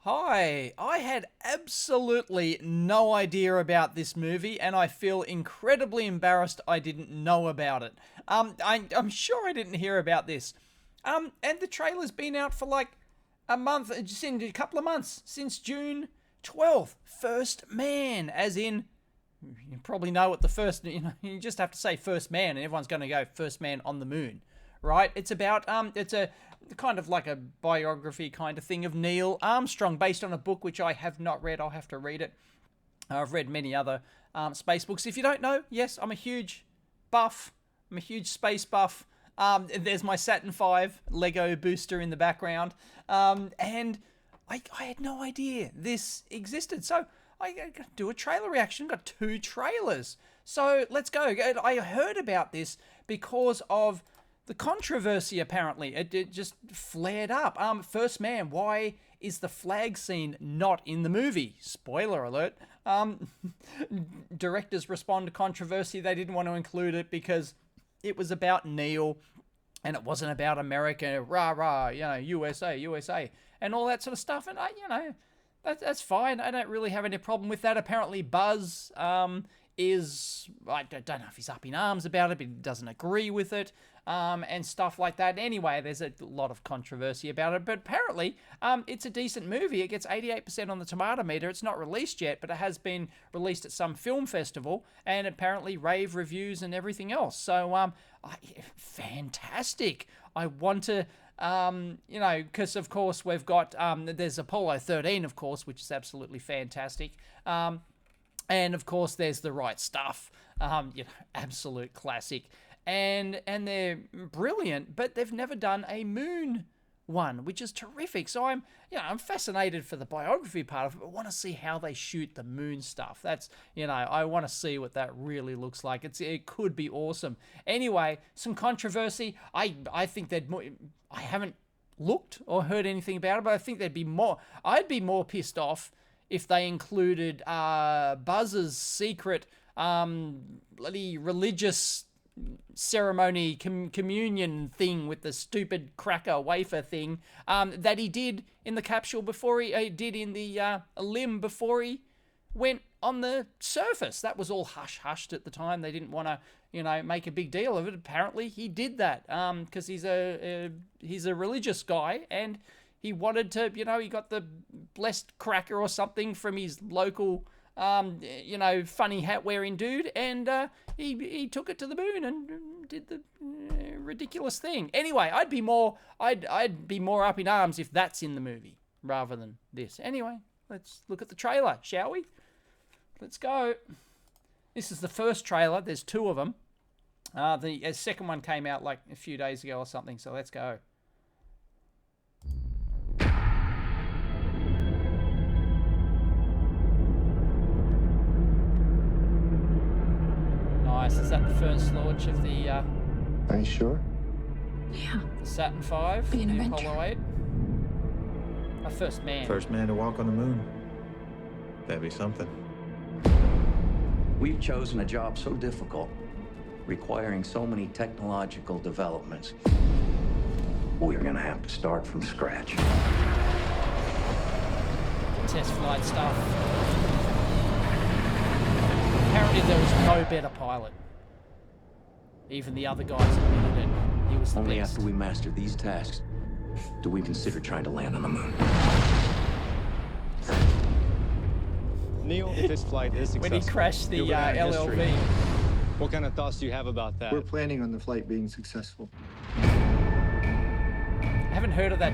Hi, I had absolutely no idea about this movie, and I feel incredibly embarrassed I didn't know about it. I'm sure I didn't hear about this. And the trailer's been out for like a month, just in a couple of months, since June 12th. First Man, as in, you probably know what the first, you just have to say First Man, and everyone's going to go First Man on the Moon, right? It's about, it's a kind of like a biography kind of thing of Neil Armstrong, based on a book which I have not read. I'll have to read it. I've read many other space books. If you don't know, yes, I'm a huge buff. I'm a huge space buff. There's my Saturn V Lego booster in the background. And I had no idea this existed. So I got to do a trailer reaction. Got 2 trailers. So let's go. I heard about this because of the controversy, apparently. It just flared up. First Man, why is the flag scene not in the movie? Spoiler alert. Directors respond to controversy. They didn't want to include it because it was about Neil and it wasn't about America, rah, rah, USA, USA, and all that sort of stuff. And that's fine. I don't really have any problem with that. Apparently Buzz is, I don't know if he's up in arms about it, but he doesn't agree with it, and stuff like that. Anyway, there's a lot of controversy about it, but apparently it's a decent movie. It gets 88% on the tomato meter. It's not released yet, but it has been released at some film festival, and apparently rave reviews and everything else. So, fantastic. I want to, because of course we've got, there's Apollo 13, of course, which is absolutely fantastic. And of course, there's The Right Stuff, absolute classic, and they're brilliant. But they've never done a moon one, which is terrific. So I'm fascinated for the biography part of it. But I want to see how they shoot the moon stuff. That's, I want to see what that really looks like. It could be awesome. Anyway, some controversy. I think I haven't looked or heard anything about it, but I think there'd be more. I'd be more pissed off if they included Buzz's secret bloody religious ceremony communion thing with the stupid cracker wafer thing that he did in the capsule before he did in the limb before he went on the surface. That was all hush-hushed at the time. They didn't want to, make a big deal of it. Apparently he did that because he's a religious guy, and he wanted to, he got the blessed cracker or something from his local, funny hat-wearing dude, and he took it to the moon and did the ridiculous thing. Anyway, I'd be more up in arms if that's in the movie rather than this. Anyway, let's look at the trailer, shall we? Let's go. This is the first trailer. There's 2 of them. The second one came out like a few days ago or something, so let's go. Nice. Is that the first launch of the Are you sure? Yeah. the Saturn V, Be an the adventure. Apollo 8? A First Man. First man to walk on the moon. That'd be something. We've chosen a job so difficult, requiring so many technological developments. We're gonna have to start from scratch. Test flight stuff. Apparently there was no better pilot. Even the other guys admitted it. He was the Only best. after we master these tasks do we consider trying to land on the moon. Neil, if this flight is When successful, he crashed the you'll go down in history. LLV. What kind of thoughts do you have about that? We're planning on the flight being successful. I haven't heard of that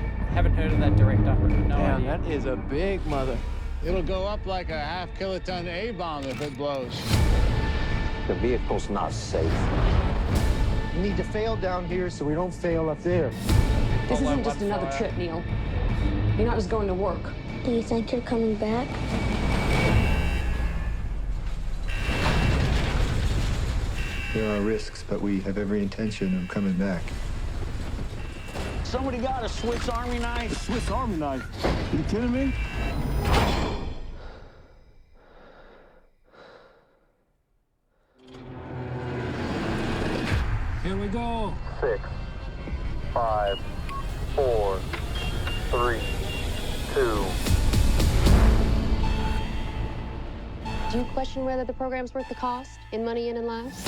director. No Damn, idea. that is a big mother. It'll go up like a half-kiloton A-bomb if it blows. The vehicle's not safe. We need to fail down here so we don't fail up there. This Apollo isn't just 1 another fire. trip, Neil. You're not just going to work. Do you think you're coming back? There are risks, but we have every intention of coming back. Somebody got a Swiss Army knife? Swiss Army knife. You kidding me? Here we go. 6, 5, 4, 3, 2, Do you question whether the program's worth the cost in money and in lives?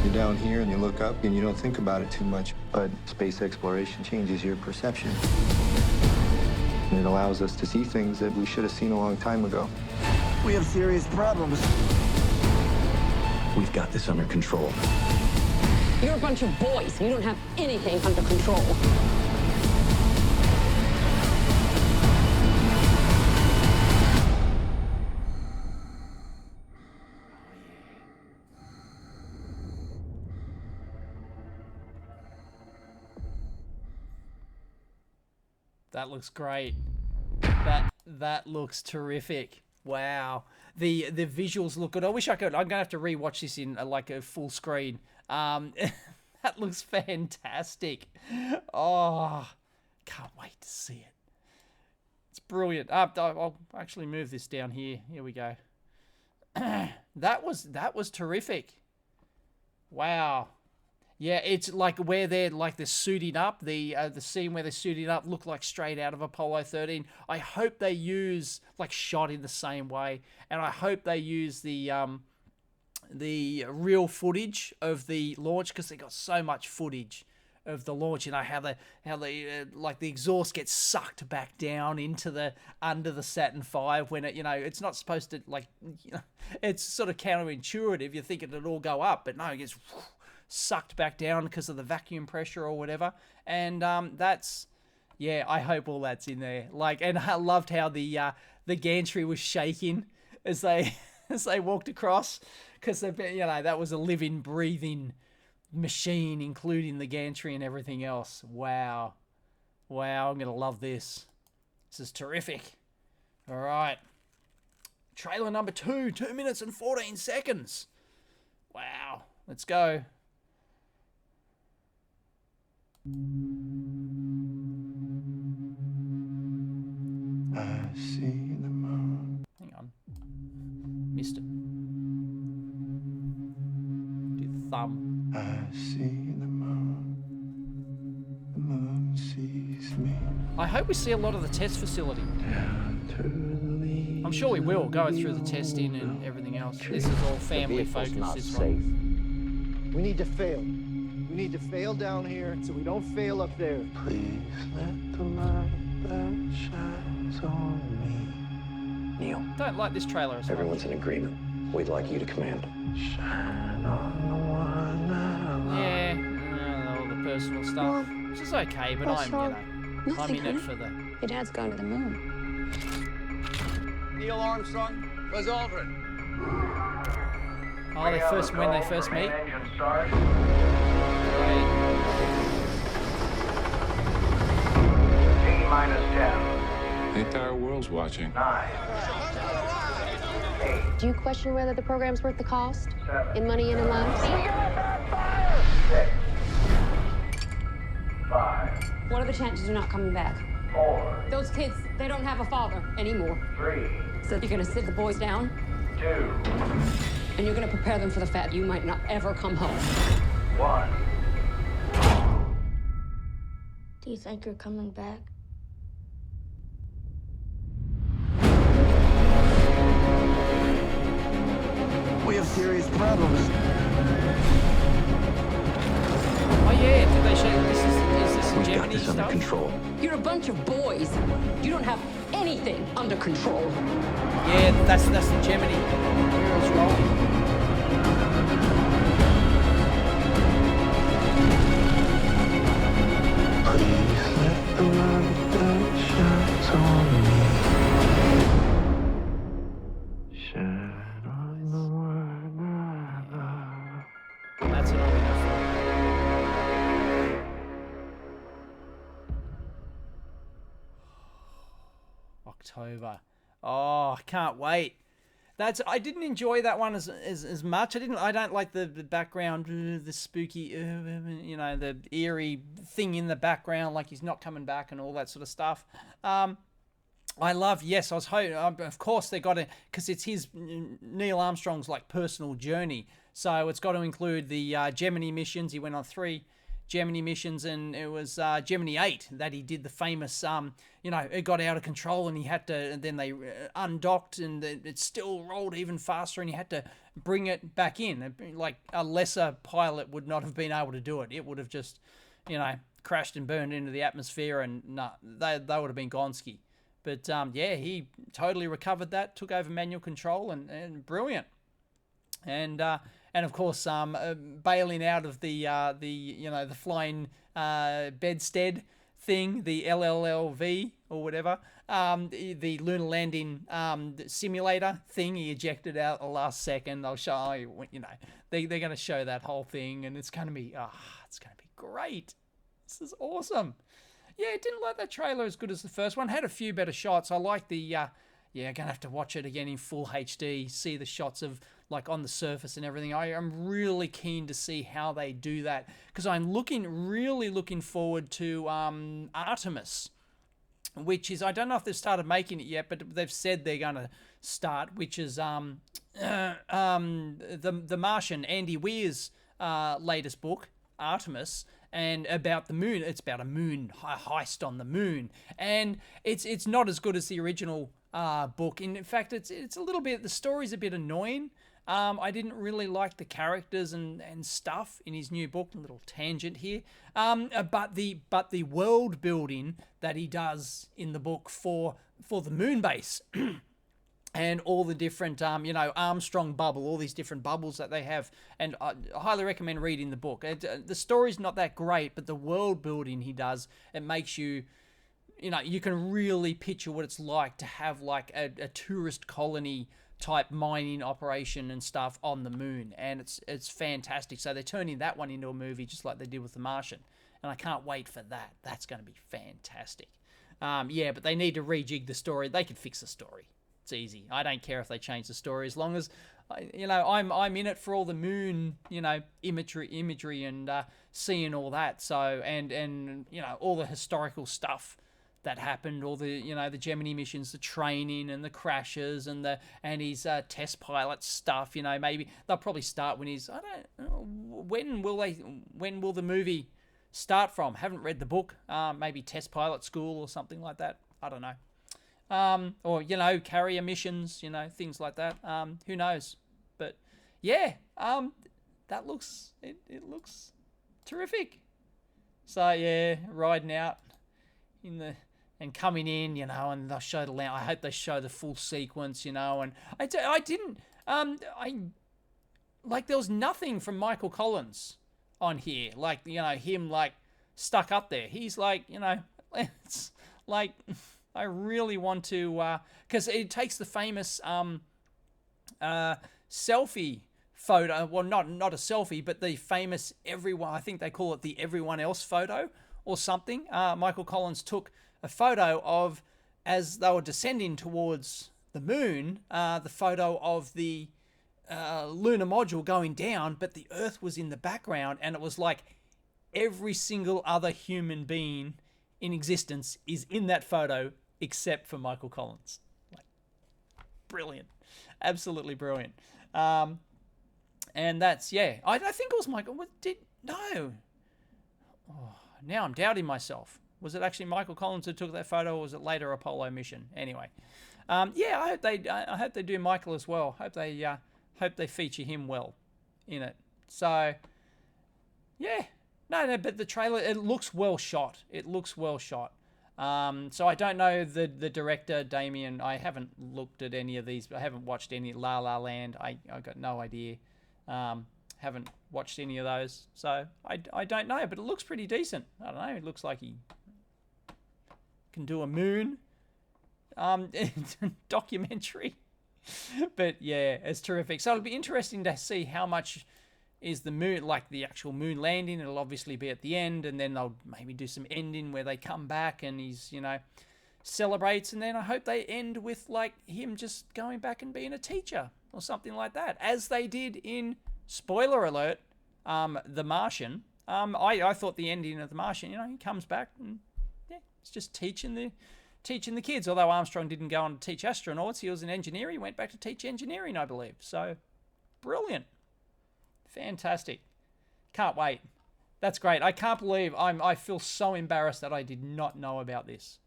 You're down here and you look up and you don't think about it too much, but space exploration changes your perception. And it allows us to see things that we should have seen a long time ago. We have serious problems. We've got this under control. You're a bunch of boys. You don't have anything under control. That looks great. That looks terrific. Wow. The visuals look good. I wish I could. I'm gonna have to rewatch this in like a full screen. That looks fantastic. Oh, can't wait to see it. It's brilliant. I'll actually move this down here. Here we go. That was terrific. Wow. Yeah, it's like where they're suiting up. The scene where they're suiting up looked like straight out of Apollo 13. I hope they use like shot in the same way, and I hope they use the real footage of the launch, because they got so much footage of the launch. You know how the like the exhaust gets sucked back down into the under the Saturn V when it, you know, it's not supposed to, like, you know, it's sort of counterintuitive. You think it'd all go up, but no, it gets sucked back down because of the vacuum pressure or whatever. And that's, yeah, I hope all that's in there. Like, and I loved how the gantry was shaking as they as they walked across, because you know, that was a living, breathing machine, including the gantry and everything else. Wow, I'm gonna love this. This is terrific. All right, trailer number 2, 2 minutes and 14 seconds. Wow, let's go. I see the moon. Hang on. Missed it. Do the thumb. I see the moon. The moon sees me. I hope we see a lot of the test facility. I'm sure we will, going through the testing and everything else. This is all family focused, this one. We need to fail. We need to fail down here so we don't fail up there. Please let the light that shines on Neil, Don't like this trailer as well. everyone's in agreement. We'd like you to command. me. Shine on the one I love. Yeah, all the personal stuff, which is okay, but What's I'm, wrong? I'm Nothing, in it honey. for the... Your dad's going to the moon. Neil Armstrong, Buzz Aldrin. Oh, when they first meet. Great. The entire world's watching. Do you question whether the program's worth the cost in money and in lives? 6, 5, What are the chances you're not coming back? 4, Those kids, they don't have a father anymore. 3, So you're gonna sit the boys down 2, and you're gonna prepare them for the fact you might not ever come home. 1. Do you think you're coming back? We have serious problems. Oh yeah, did they show this? Is this We've got Gemini this under stuff? control. You're a bunch of boys. You don't have anything under control. Yeah, that's the Gemini. Heroes rolling. Please let the light that shines on me shine on the one I love. That's an old enough. October. Oh, I can't wait. I didn't enjoy that one as much. I don't like the background, the spooky, you know, the eerie thing in the background, like he's not coming back and all that sort of stuff. I was hoping, of course they got to, because it's his, Neil Armstrong's like personal journey. So it's got to include the Gemini missions. He went on 3 Gemini missions, and it was Gemini 8 that he did the famous, it got out of control and he had to, and then they undocked and it still rolled even faster and he had to bring it back in. Like a lesser pilot would not have been able to do it. It would have just, crashed and burned into the atmosphere, and they would have been gonski. But he totally recovered that, took over manual control, and brilliant. And of course, bailing out of the flying bedstead thing, the LLLV or whatever, the lunar landing simulator thing, he ejected out the last second. They'll show they're going to show that whole thing, and it's going to be great. This is awesome. Yeah, I didn't like that trailer as good as the first one. Had a few better shots. I like the I'm gonna have to watch it again in full HD, see the shots of like on the surface and everything. I'm really keen to see how they do that, because I'm really looking forward to Artemis, which is, I don't know if they've started making it yet, but they've said they're gonna start, which is the Martian, Andy Weir's latest book, Artemis, and about the moon. It's about a moon heist on the moon, and it's not as good as the original book. In fact, it's a little bit, the story's a bit annoying. I didn't really like the characters and stuff in his new book. A little tangent here. But the world building that he does in the book for the moon base and all the different Armstrong bubble, all these different bubbles that they have, and I highly recommend reading the book. The story's not that great, but the world building he does, it makes you can really picture what it's like to have like a tourist colony type mining operation and stuff on the moon, and it's fantastic. So they're turning that one into a movie just like they did with The Martian, and I can't wait for that. That's going to be fantastic. But they need to rejig the story. They can fix the story. It's easy. I don't care if they change the story, as long as I'm in it for all the moon imagery and seeing all that. So and all the historical stuff that happened, all the the Gemini missions, the training and the crashes and his test pilot stuff. Maybe they'll probably start when he's, I don't know, when will the movie start from? Haven't read the book. Maybe test pilot school or something like that. I don't know. Or carrier missions, things like that. Who knows? But yeah, that looks it looks terrific. So yeah, riding out in the and coming in, and they'll show the land. I hope they show the full sequence, and I didn't there was nothing from Michael Collins on here, like him like stuck up there. He's like, it's like, I really want to, because it takes the famous selfie photo. Well, not a selfie, but the famous everyone. I think they call it the everyone else photo or something. Michael Collins took a photo of, as they were descending towards the moon, the photo of the lunar module going down, but the Earth was in the background, and it was like every single other human being in existence is in that photo except for Michael Collins. Like, brilliant. Absolutely brilliant. And that's, I think it was Michael. No. Oh, now I'm doubting myself. Was it actually Michael Collins who took that photo, or was it later Apollo mission? Anyway, I hope they do Michael as well. Hope they feature him well in it. So, yeah. No, but the trailer, it looks well shot. So I don't know the director, Damien. I haven't looked at any of these. I haven't watched any La La Land. I got no idea. Haven't watched any of those. So I don't know, but it looks pretty decent. I don't know. It looks like he can do a moon documentary. But yeah, it's terrific. So it'll be interesting to see how much is the moon, like the actual moon landing. It'll obviously be at the end, and then they'll maybe do some ending where they come back and he's, celebrates, and then I hope they end with like him just going back and being a teacher or something like that, as they did in, spoiler alert, The Martian. I thought the ending of The Martian, he comes back and it's just teaching the kids. Although Armstrong didn't go on to teach astronauts, he was an engineer. He went back to teach engineering, I believe. So brilliant. Fantastic. Can't wait. That's great. I can't believe I feel so embarrassed that I did not know about this.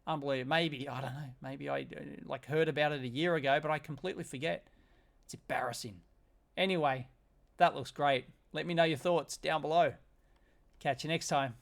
Unbelievable. Maybe, I don't know, maybe I like heard about it a year ago, but I completely forget. It's embarrassing. Anyway, that looks great. Let me know your thoughts down below. Catch you next time.